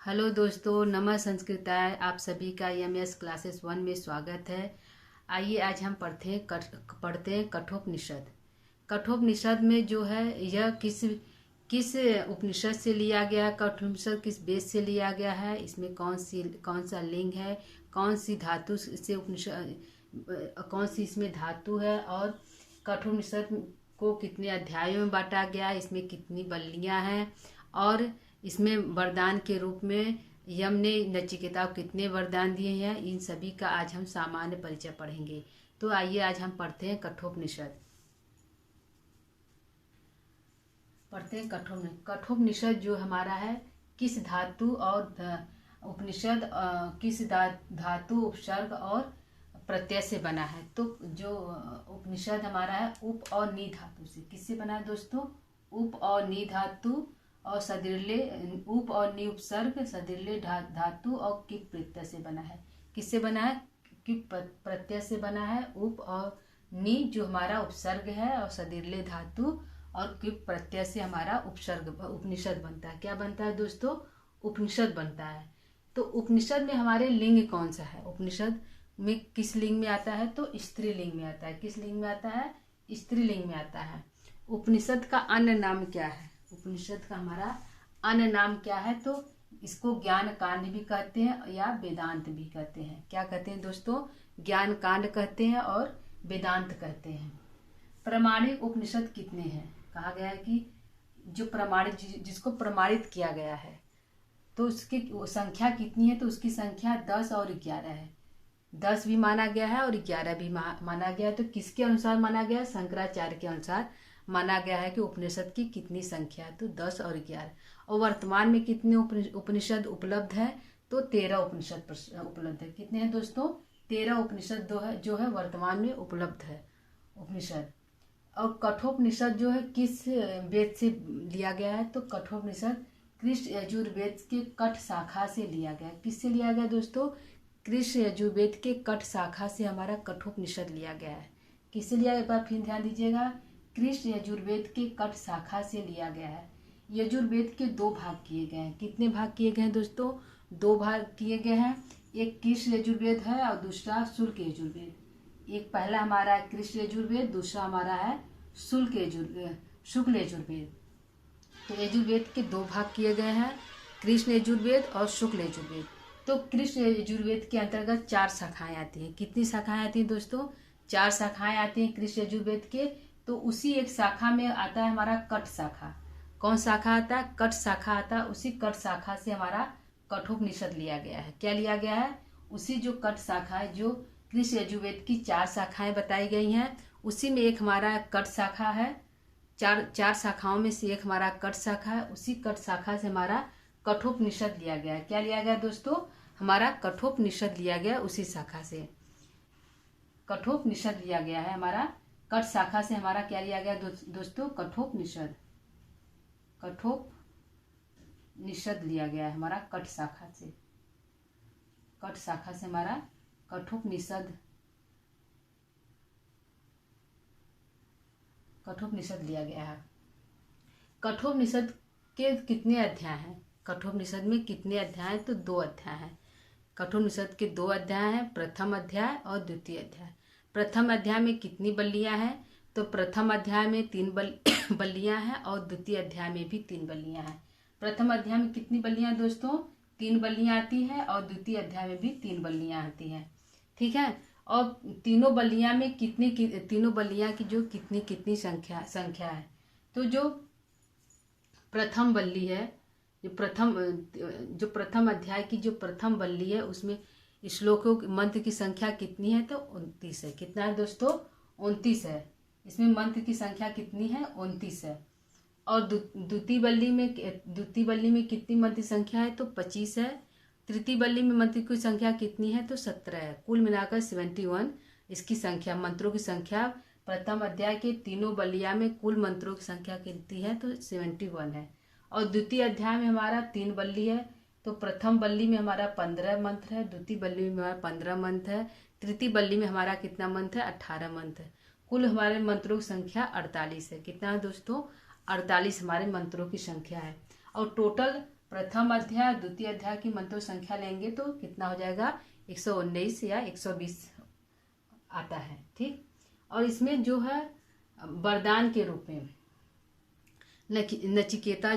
Hello दोस्तों, नमः संस्कृताय। आप सभी का एमएस क्लासेस 1 में स्वागत है। आइए आज हम पढ़ते हैं कठोपनिषद। कठोपनिषद में जो है यह किस किस उपनिषद से लिया गया, कठोपनिषद किस वेद से लिया गया है, इसमें कौन सा लिंग है, कौन सी धातु से उपनिषद, कौन सी इसमें धातु है, और कठोपनिषद को कितने अध्यायों में बांटा गया, इसमें कितनी बल्लियां हैं, और इसमें वरदान के रूप में यम ने नचिकेता को कितने वरदान दिए हैं, इन सभी का आज हम सामान्य परिचय पढ़ेंगे। तो आइए आज हम पढ़ते हैं कठोपनिषद। कठोपनिषद जो हमारा है किस धातु और उपनिषद किस धातु, उपसर्ग और प्रत्यय से बना है। तो जो उपनिषद हमारा है उप और नी धातु से। किससे बना है दोस्तों? उप और नी धातु और सदृले, उप और नी उपसर्ग, सदृले धातु और किप प्रत्यय से बना है। किससे बना है? किप प्रत्यय से बना है। उप और नी जो हमारा उपसर्ग है और सदृले धातु और किप प्रत्यय से हमारा उपनिषद बनता है। क्या बनता है दोस्तों? उपनिषद बनता है। तो उपनिषद में हमारे लिंग कौन सा है? उपनिषद में किस लिंग में आता है? तो स्त्रीलिंग में आता है। किस लिंग में आता है? स्त्रीलिंग में आता है। उपनिषद का अन्य नाम क्या है? उपनिषद का हमारा अन्य नाम क्या है? तो इसको ज्ञान कांड भी कहते हैं या वेदांत भी कहते हैं। क्या कहते हैं दोस्तों? ज्ञान कांड कहते हैं और वेदांत कहते हैं। प्रमाणिक उपनिषद कितने हैं? कहा गया है कि जो प्रमाणित, जिसको प्रमाणित किया गया है, तो उसकी संख्या कितनी है? तो उसकी संख्या 10 और 11 है। 10 भी माना गया है और 11 भी माना गया है। तो किसके अनुसार माना गया? शंकराचार्य के अनुसार माना गया है कि उपनिषद की कितनी संख्या है? तो 10 और 11। और वर्तमान में कितने उपनिषद उपलब्ध है? तो 13 उपनिषद उपलब्ध है। कितने हैं दोस्तों? 13 उपनिषद जो है वर्तमान में उपलब्ध है उपनिषद। और कठोपनिषद जो है किस वेद से लिया गया है? तो कठोपनिषद कृष्ण यजुर्वेद के कठ शाखा से लिया गया। किससे लिया गया दोस्तों? कृष्ण यजुर्वेद के कठ शाखा से हमारा कठोपनिषद लिया गया है। किससे लिया? एक बार फिर ध्यान दीजिएगा। कृष्ण यजुर्वेद के कठ शाखा से लिया गया है। यजुर्वेद के 2 भाग किए गए हैं। कितने भाग किए गए हैं दोस्तों? 2 भाग किए गए हैं। एक कृष्ण यजुर्वेद है और दूसरा शुक्ल यजुर्वेद। एक पहला हमारा है कृष्ण यजुर्वेद, दूसरा हमारा है शुक्ल यजुर्वेद। तो यजुर्वेद के 2 भाग किए गए हैं, कृष्ण यजुर्वेद और शुक्ल यजुर्वेद। तो कृष्ण यजुर्वेद के अंतर्गत 4 शाखाएं आती हैं। कितनी शाखाएं आती हैं दोस्तों? 4 शाखाएं आती हैं कृष्ण यजुर्वेद के। तो उसी एक शाखा में आता है हमारा कठ शाखा। कौन शाखा आता है? कठ शाखा आता है। उसी कठ शाखा से हमारा कठोपनिषद लिया गया है। क्या लिया गया है? उसी जो कठ शाखा है, जो कृष्ण यजुर्वेद की 4 शाखाएं बताई गई हैं, उसी में एक हमारा कठ शाखा है। चार शाखाओं में से एक हमारा कठ शाखा है। उसी कठ शाखा से हमारा कठोपनिषद लिया गया है। क्या लिया गया दोस्तों? हमारा कठोपनिषद लिया गया उसी शाखा से। कठोपनिषद लिया गया है हमारा कठ शाखा से। हमारा क्या लिया गया दोस्तों? कठोपनिषद। कठोपनिषद लिया गया है हमारा कठ शाखा से। कठ शाखा से हमारा कठोपनिषद लिया गया है। कठोपनिषद के कितने अध्याय हैं? कठोपनिषद में कितने अध्याय हैं? तो 2 अध्याय हैं। कठोपनिषद के 2 अध्याय हैं, प्रथम अध्याय और द्वितीय अध्याय। प्रथम अध्याय में कितनी बल्लियां हैं? तो प्रथम अध्याय में 3 बल्लियां हैं और द्वितीय अध्याय में भी 3 बल्लियां हैं। प्रथम अध्याय में कितनी बल्लियां दोस्तों? 3 बल्लियां आती हैं और द्वितीय अध्याय में भी 3 बल्लियां आती हैं। ठीक है। और तीनों बल्लियां में तीनों बल्लियां की जो कितनी संख्या है? तो जो प्रथम बल्ली है, जो प्रथम अध्याय की जो प्रथम बल्ली है, उसमें श्लोकों मंत्र की संख्या कितनी है? तो 29 है। कितना है दोस्तों? 29 है। इसमें मंत्र की संख्या कितनी है? 29 है। और द्वितीय बल्ली में कितनी मंत्र संख्या है? तो 25 है। तृतीय बल्ली में मंत्र की संख्या कितनी है? तो 17 है। कुल मिलाकर 71 इसकी संख्या, मंत्रों की संख्या प्रथम अध्याय के तीनों बल्लिया में कुल मंत्रों की संख्या कितनी है? तो 71 है। और द्वितीय अध्याय में हमारा 3 बल्ली है। तो प्रथम बल्ली में हमारा 15 मंत्र है, द्वितीय बल्ली में हमारा 15 मंत्र है, तृतीय बल्ली में हमारा कितना मंत्र है? 18 मंत्र है। कुल हमारे मंत्रों की संख्या 48 है। कितना है दोस्तों? 48 हमारे मंत्रों की संख्या है। और टोटल प्रथम अध्याय द्वितीय अध्याय की मंत्रों संख्या लेंगे तो कितना हो जाएगा, 119 या 120 आता है। ठीक, और इसमें जो है वरदान के रूप में नचिकेता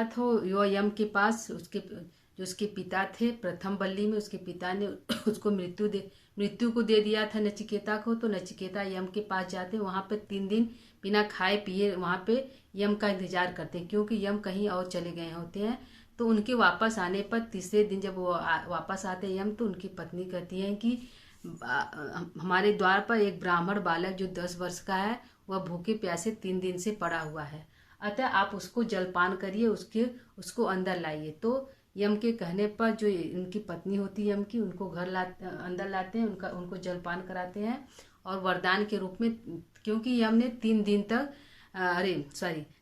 था वो यम के पास, उसके पिता थे प्रथम बल्ली में, उसके पिता ने उसको मृत्यु को दे दिया था नचिकेता को। तो नचिकेता यम के पास जाते, वहाँ पे 3 दिन बिना खाए पिए वहाँ पे यम का इंतजार करते हैं, क्योंकि यम कहीं और चले गए होते हैं। तो उनके वापस आने पर तीसरे दिन जब वो वापस आते हैं यम, तो उनकी पत्नी कहती है कि हमारे द्वार पर एक ब्राह्मण बालक जो 10 वर्ष का है वह भूखे प्यासे 3 दिन से पड़ा हुआ है, अतः आप उसको जलपान करिए, उसको अंदर लाइए। तो यम के कहने पर जो उनकी पत्नी होती है यम की, उनको अंदर लाते हैं, उनको जलपान कराते हैं। और वरदान के रूप में, क्योंकि यम ने 3 दिन तक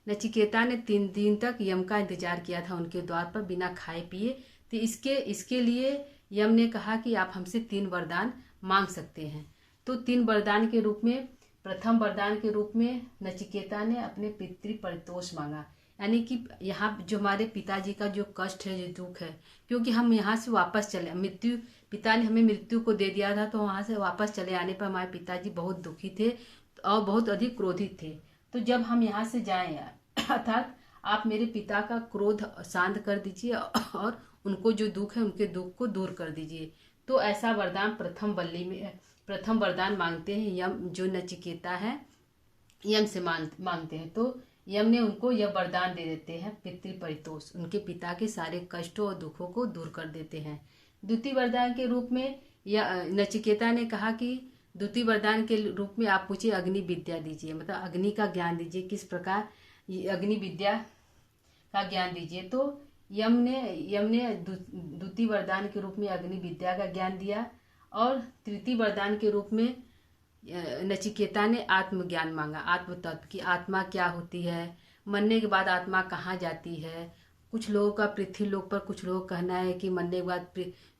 नचिकेता ने 3 दिन तक यम का इंतजार किया था उनके द्वार पर बिना खाए पिए। तो इसके लिए यम ने कहा कि आप हमसे 3 वरदान मांग सकते हैं। तो 3 वरदान के रूप में, प्रथम वरदान के रूप में नचिकेता ने अपने पितृ परितोष मांगा, यानी कि यहाँ जो हमारे पिताजी का जो कष्ट है, जो दुख है, क्योंकि हम यहाँ से वापस चले, पिता ने हमें मृत्यु को दे दिया था, तो वहाँ से वापस चले आने पर हमारे पिताजी बहुत दुखी थे और बहुत अधिक क्रोधित थे। तो जब हम यहाँ से जाएं, अर्थात आप मेरे पिता का क्रोध शांत कर दीजिए और उनको जो दुख है उनके दुख को दूर कर दीजिए। तो ऐसा वरदान प्रथम वरदान मांगते हैं यम, जो नचिकेता है यम से मांगते हैं। तो यम ने उनको यह वरदान दे देते हैं पितृ परितोष, उनके पिता के सारे कष्टों और दुखों को दूर कर देते हैं। द्वितीय वरदान के रूप में नचिकेता ने कहा कि द्वितीय वरदान के रूप में आप मुझे अग्नि विद्या दीजिए, मतलब अग्नि का ज्ञान दीजिए, किस प्रकार अग्नि विद्या का ज्ञान दीजिए। तो यम ने द्वितीय वरदान के रूप में अग्नि विद्या का ज्ञान दिया। और तृतीय वरदान के रूप में नचिकेता ने आत्मज्ञान मांगा, आत्म तत्व की, आत्मा क्या होती है, मरने के बाद आत्मा कहाँ जाती है। कुछ लोगों का पृथ्वी लोक पर, कुछ लोग कहना है कि मरने के बाद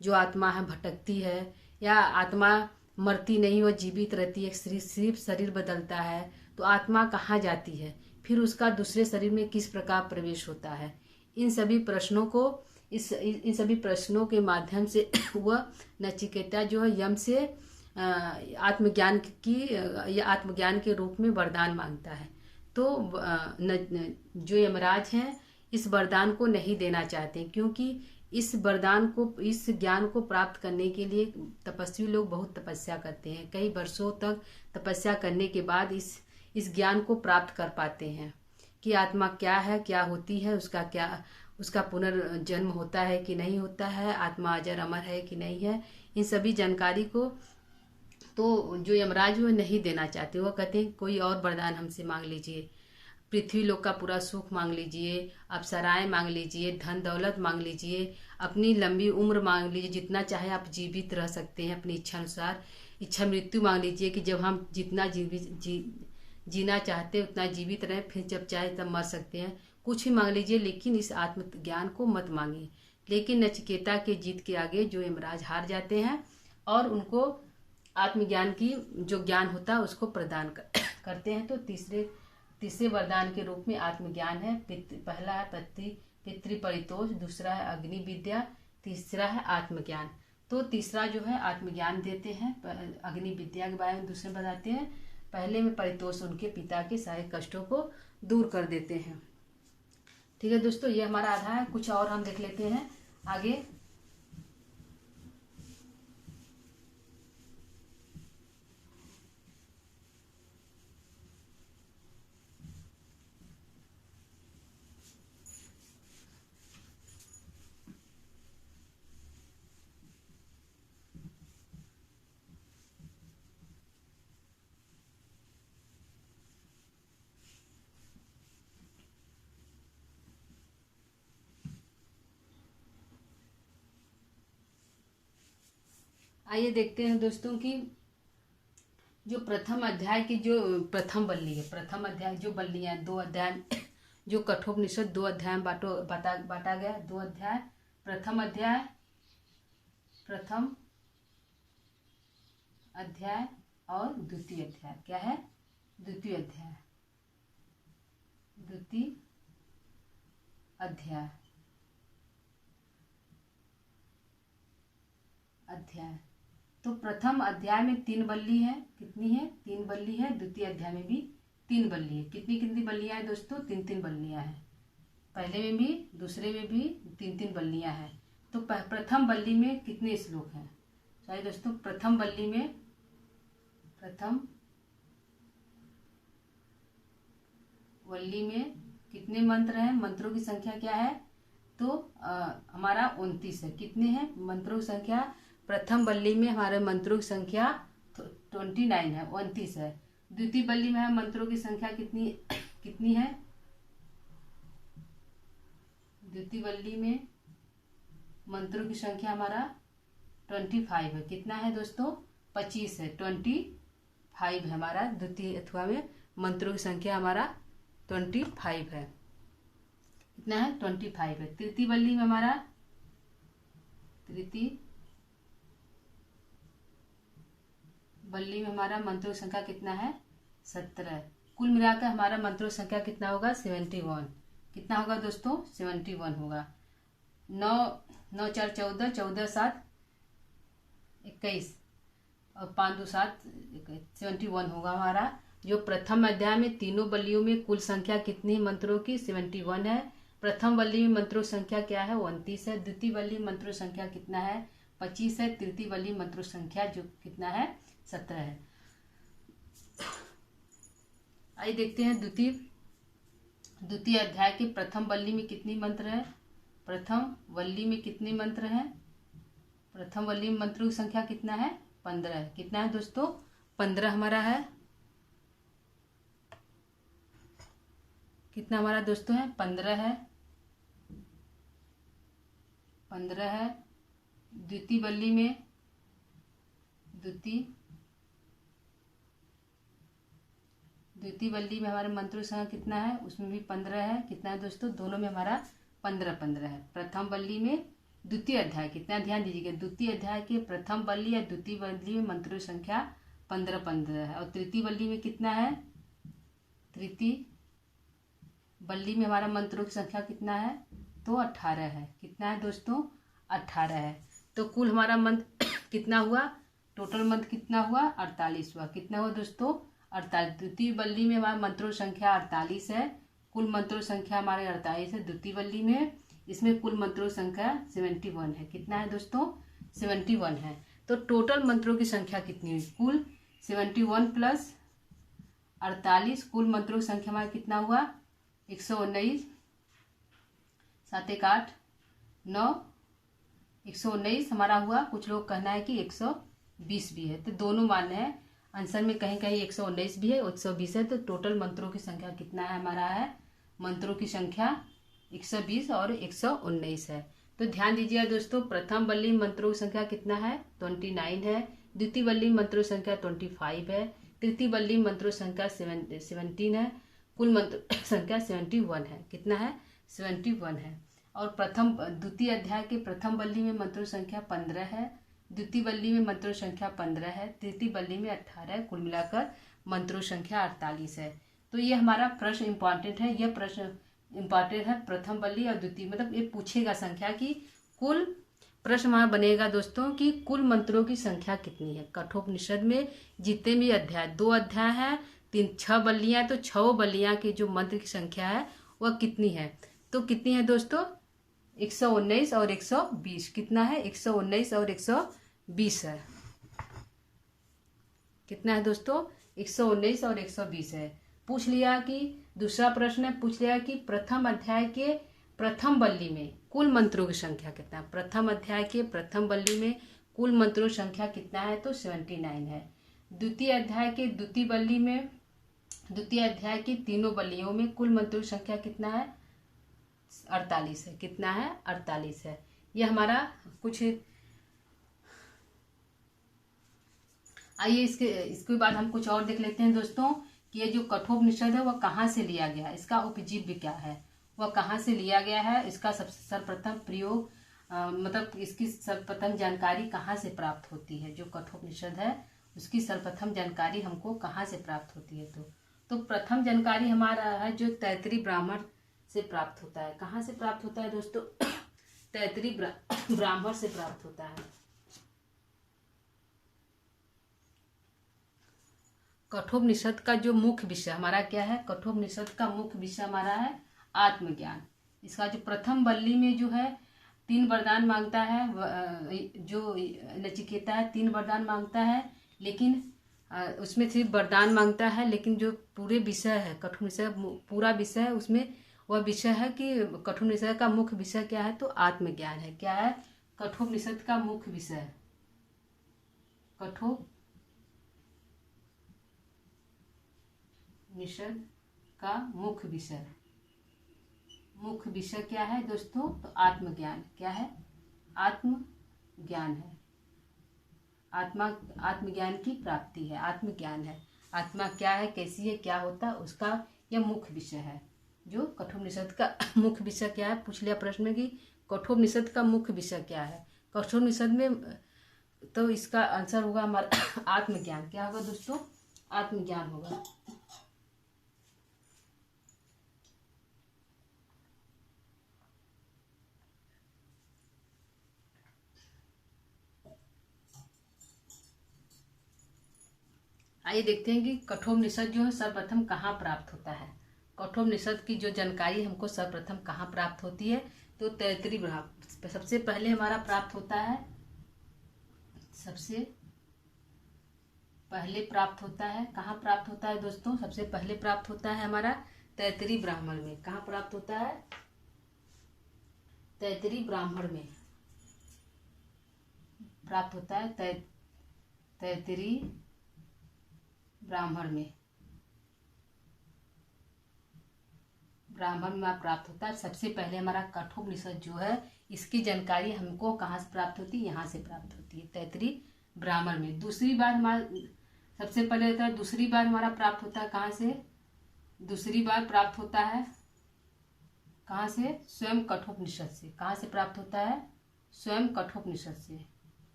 जो आत्मा है भटकती है, या आत्मा मरती नहीं, वह जीवित रहती है, सिर्फ शरीर बदलता है। तो आत्मा कहाँ जाती है, फिर उसका दूसरे शरीर में किस प्रकार प्रवेश होता है। इन सभी प्रश्नों के माध्यम से वह नचिकेता जो है यम से आत्मज्ञान के रूप में वरदान मांगता है। तो जो यमराज हैं इस वरदान को नहीं देना चाहते, क्योंकि इस ज्ञान को प्राप्त करने के लिए तपस्वी लोग बहुत तपस्या करते हैं, कई वर्षों तक तपस्या करने के बाद इस ज्ञान को प्राप्त कर पाते हैं कि आत्मा क्या है, क्या होती है, उसका पुनर्जन्म होता है कि नहीं होता है, आत्मा अजर अमर है कि नहीं है। इन सभी जानकारी को तो जो यमराज वो नहीं देना चाहते, वो कहते हैं कोई और वरदान हमसे मांग लीजिए, पृथ्वी लोक का पूरा सुख मांग लीजिए, अप्सराएं मांग लीजिए, धन दौलत मांग लीजिए, अपनी लंबी उम्र मांग लीजिए, जितना चाहे आप जीवित रह सकते हैं अपनी इच्छा अनुसार, इच्छा मृत्यु मांग लीजिए कि जब हम जितना जीना चाहते हैं उतना जीवित रहें, फिर जब चाहे तब मर सकते हैं, कुछ भी मांग लीजिए, लेकिन इस आत्मज्ञान को मत मांगिए। लेकिन नचिकेता के जीत के आगे जो यमराज हार जाते हैं और उनको आत्मज्ञान की जो ज्ञान होता है उसको प्रदान करते हैं। तो तीसरे वरदान के रूप में आत्मज्ञान है। पहला है पितृ परितोष, दूसरा है अग्नि विद्या, तीसरा है आत्मज्ञान। तो तीसरा जो है आत्मज्ञान देते हैं, अग्नि विद्या के बारे में दूसरे बताते हैं, पहले में परितोष उनके पिता के सारे कष्टों को दूर कर देते हैं। ठीक है दोस्तों, ये हमारा आधा है, कुछ और हम देख लेते हैं आगे। आइए देखते हैं दोस्तों कि जो प्रथम अध्याय की जो प्रथम बल्ली है, प्रथम अध्याय जो बल्लियां 2 अध्याय, जो कठोपनिषद 2 अध्याय में बांटा गया, 2 अध्याय, प्रथम अध्याय और द्वितीय अध्याय। क्या है? द्वितीय अध्याय अध्याय तो प्रथम अध्याय में 3 बल्ली है। कितनी है? 3 बल्ली है। द्वितीय अध्याय में भी 3 बल्ली है। कितनी कितनी बल्लियां हैं दोस्तों? 3 बल्लियां हैं। पहले में भी दूसरे में भी 3 बल्लियां हैं। तो प्रथम बल्ली में कितने श्लोक हैं? चाहिए दोस्तों, प्रथम बल्ली में कितने मंत्र हैं? मंत्रों की संख्या क्या है? तो हमारा 29 है। कितने हैं मंत्रों की संख्या? प्रथम बल्ली में हमारे मंत्रों की संख्या 29 है, 29 है। द्वितीय बल्ली में मंत्रों की संख्या कितनी है? द्वितीय बल्ली में मंत्रों की संख्या हमारा 25 है। कितना है दोस्तों? 25 है। 25 है हमारा द्वितीय अथवा में मंत्रों की संख्या हमारा 25 है। कितना है? 25 है। तृतीय बल्ली में हमारा मंत्रों की संख्या कितना है? 17। कुल मिलाकर हमारा मंत्रों की संख्या कितना होगा? 71। कितना होगा दोस्तों? 71 होगा। 9 4 14, 14 7 21 और 5 2 7 71 होगा हमारा। जो प्रथम अध्याय में तीनों बल्लियों में कुल संख्या कितनी है मंत्रों की? 71 है। प्रथम बल्ली में मंत्रों संख्या क्या है? 29 है। द्वितीय बल्ली मंत्रों संख्या कितना है? 25 है। तृतीय बल्ली मंत्रों संख्या जो कितना है? 17 है। आइए देखते हैं द्वितीय अध्याय के प्रथम बल्ली में कितनी मंत्र है? प्रथम बल्ली में कितने मंत्र हैं? प्रथम बल्ली में मंत्रों की संख्या कितना है? 15 है। कितना है दोस्तों? 15 हमारा है। कितना हमारा दोस्तों है? 15 है। 15 है। द्वितीय बल्ली में हमारे मंत्रों की संख्या कितना है? उसमें भी 15 है। कितना है दोस्तों? दोनों में हमारा 15 है। प्रथम बल्ली में द्वितीय अध्याय कितना? ध्यान दीजिएगा, द्वितीय अध्याय के प्रथम बल्ली या द्वितीय बल्ली में मंत्रों की संख्या 15 है। और तृतीय बल्ली में कितना है? तृतीय बल्ली में हमारा मंत्रों की संख्या कितना है? तो 18 है। कितना है दोस्तों? 18 है। तो कुल हमारा मंत्र कितना हुआ? टोटल मंत्र कितना हुआ? 48 हुआ। कितना हुआ दोस्तों? 48। द्वितीय बल्ली में हमारा मंत्रों संख्या 48 है। कुल मंत्रों संख्या हमारे 48 है द्वितीय बल्ली में। इसमें कुल मंत्रों संख्या 71 है। कितना है दोस्तों? 71 है। तो टोटल मंत्रों की संख्या कितनी हुई? कुल 71 प्लस 48, कुल मंत्रों की संख्या हमारा कितना हुआ? 119। 7 1 8 9 119 हमारा हुआ। कुछ लोग कहना है कि 120 भी है, तो दोनों मान्य है। आंसर में कहीं कहीं 119 भी है, 120 है। तो टोटल मंत्रों की संख्या कितना है हमारा? है मंत्रों की संख्या 120 और 119 है। तो ध्यान दीजिएगा दोस्तों, प्रथम बल्ली मंत्रों की संख्या कितना है? 29 है। द्वितीय बल्ली मंत्रों की संख्या 25 है। तृतीय बल्ली मंत्रों संख्या 17 है। कुल मंत्र संख्या 71 है। कितना है? 71 है। और द्वितीय अध्याय के प्रथम बल्ली में मंत्रों संख्या 15 है। द्वितीय बल्ली में मंत्रों संख्या 15 है। तृतीय बल्ली में 18 है। कुल मिलाकर मंत्रों संख्या 48 है। तो ये हमारा प्रश्न इम्पॉर्टेंट है। यह प्रश्न इम्पॉर्टेंट है प्रथम बल्ली और द्वितीय, मतलब ये पूछेगा संख्या की कुल प्रश्न वहाँ बनेगा दोस्तों कि कुल मंत्रों की संख्या कितनी है। कठोपनिषद में जितने भी अध्याय, 2 अध्याय है, 6 बल्लियां, तो 6 बल्लियां की जो मंत्र की संख्या है वह कितनी है? तो कितनी है दोस्तों? 119 और 120। कितना है? 119 और 120 है। कितना है दोस्तों? 119 और 120 है। पूछ लिया कि दूसरा प्रश्न पूछ लिया कि प्रथम अध्याय के प्रथम बल्ली में कुल मंत्रों की संख्या कितना है? प्रथम अध्याय के प्रथम बल्ली में कुल मंत्रों की संख्या कितना है? तो 79 है। द्वितीय अध्याय के द्वितीय बल्ली में, द्वितीय अध्याय की तीनों बल्लियों में कुल मंत्रों की संख्या कितना है? 48 है। कितना है? 48 है। यह हमारा कुछ। आइए इसके बाद हम कुछ और देख लेते हैं दोस्तों कि ये जो कठोपनिषद है वह कहाँ से लिया गया है, इसका उपजीव्य क्या है, वह कहाँ से लिया गया है, इसका सबसे सर्वप्रथम प्रयोग मतलब इसकी सर्वप्रथम जानकारी कहाँ से प्राप्त होती है। जो कठोपनिषद है उसकी सर्वप्रथम जानकारी हमको कहाँ से प्राप्त होती है? तो प्रथम जानकारी हमारा है जो तैत्तिरीय ब्राह्मण से प्राप्त होता है। कहाँ से प्राप्त होता है दोस्तों? तैतरी ब्राह्मण से प्राप्त होता है। कठोपनिषद का जो मुख्य विषय हमारा क्या है? कठोपनिषद का मुख्य विषय हमारा है आत्मज्ञान। इसका जो प्रथम वल्ली में जो है 3 वरदान मांगता है, जो नचिकेता है 3 वरदान मांगता है, लेकिन उसमें सिर्फ वरदान मांगता है, लेकिन जो पूरे विषय है कठोपनिषद पूरा विषय है, उसमें वह विषय है कि कठोपनिषद का मुख्य विषय क्या है? तो आत्मज्ञान है। क्या है कठोपनिषद का मुख्य विषय? कठोपनिषद का मुख्य विषय क्या है दोस्तों? तो आत्मज्ञान। क्या है? आत्मज्ञान है। आत्मज्ञान की प्राप्ति है, आत्मज्ञान है। आत्मा क्या है, कैसी है, क्या होता है, उसका यह मुख्य विषय है। जो कठोपनिषद का मुख्य विषय क्या है? पूछ लिया प्रश्न में कि कठोपनिषद का मुख्य विषय क्या है। कठोपनिषद में तो इसका आंसर होगा हमारा आत्मज्ञान। क्या होगा दोस्तों? आत्मज्ञान होगा। आइए देखते हैं कि कठोपनिषद जो है सर्वप्रथम कहाँ प्राप्त होता है। कठोपनिषद की जो जानकारी हमको सर्वप्रथम कहाँ प्राप्त होती है? तो तैतरी ब्राह्मण सबसे पहले हमारा प्राप्त होता है। सबसे पहले प्राप्त होता है, कहाँ प्राप्त होता है दोस्तों? सबसे पहले प्राप्त होता है हमारा तैतरी ब्राह्मण में। कहाँ प्राप्त होता है? तैतरी ब्राह्मण में प्राप्त होता है। तैतरी ब्राह्मण में प्राप्त होता है। सबसे पहले हमारा कठोपनिषद जो है इसकी जानकारी हमको कहाँ से प्राप्त होती है? यहाँ से प्राप्त होती है, तैतरी ब्राह्मण में। दूसरी बार हमारा सबसे पहले होता है, दूसरी बार हमारा प्राप्त होता है कहाँ से? दूसरी बार प्राप्त होता है कहाँ से? स्वयं कठोपनिषद से। कहाँ से प्राप्त होता है? स्वयं कठोपनिषद से।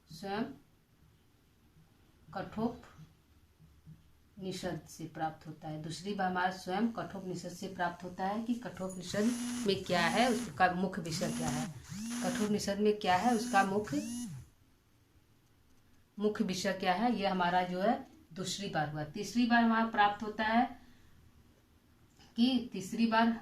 स्वयं कठोपनिषद से प्राप्त होता है। दूसरी बार हमारा स्वयं कठोपनिषद से प्राप्त होता है कि कठोपनिषद में क्या है, उसका मुख्य विषय क्या है। कठोपनिषद में क्या है, उसका मुख्य विषय क्या है, यह हमारा जो है दूसरी बार हुआ। तीसरी बार हमारा प्राप्त होता है कि तीसरी बार